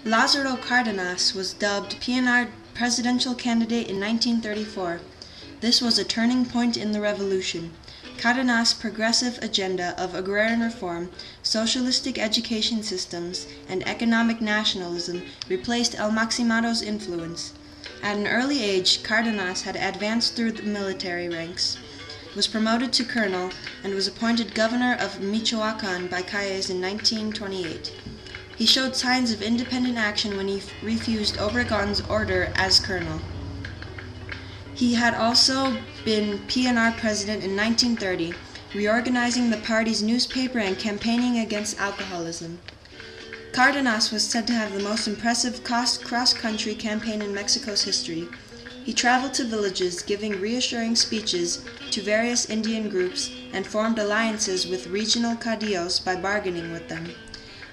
Lázaro Cárdenas was dubbed PNR presidential candidate in 1934. This was a turning point in the revolution. Cárdenas' progressive agenda of agrarian reform, socialistic education systems, and economic nationalism replaced El Maximado's influence. At an early age, Cárdenas had advanced through the military ranks, was promoted to colonel, and was appointed governor of Michoacán by Calles in 1928. He showed signs of independent action when he refused Obregón's order as colonel. He had also been PNR president in 1930, reorganizing the party's newspaper and campaigning against alcoholism. Cárdenas was said to have the most impressive cross-country campaign in Mexico's history. He traveled to villages, giving reassuring speeches to various Indian groups, and formed alliances with regional caudillos by bargaining with them.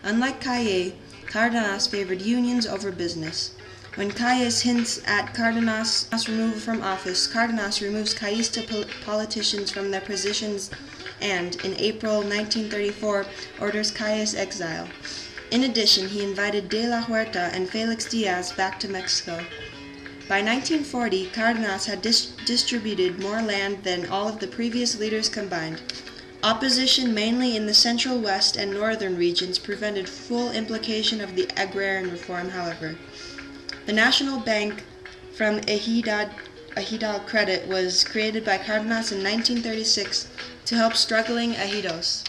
Unlike Calles, Cárdenas favored unions over business. When Calles hints at Cárdenas' removal from office, Cárdenas removes Callista politicians from their positions and, in April 1934, orders Calles' exile. In addition, he invited De la Huerta and Félix Díaz back to Mexico. By 1940, Cárdenas had distributed more land than all of the previous leaders combined. Opposition, mainly in the central west and northern regions, prevented full implementation of the agrarian reform, however. The National Bank from Ejidal Credit was created by Cárdenas in 1936 to help struggling ejidos.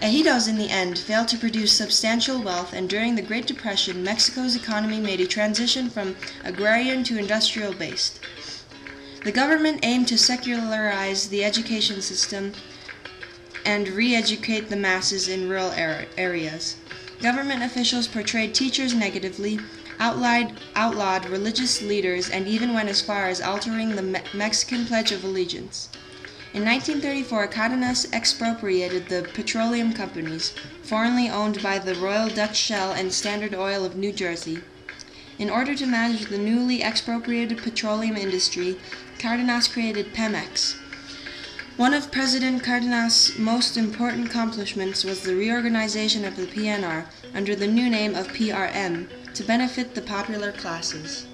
Ejidos, in the end, failed to produce substantial wealth, and during the Great Depression, Mexico's economy made a transition from agrarian to industrial-based. The government aimed to secularize the education system and re-educate the masses in rural areas. Government officials portrayed teachers negatively, outlawed religious leaders, and even went as far as altering the Mexican Pledge of Allegiance. In 1934, Cárdenas expropriated the petroleum companies, formerly owned by the Royal Dutch Shell and Standard Oil of New Jersey. In order to manage the newly expropriated petroleum industry, Cárdenas created Pemex. One of President Cárdenas' most important accomplishments was the reorganization of the PNR under the new name of PRM to benefit the popular classes.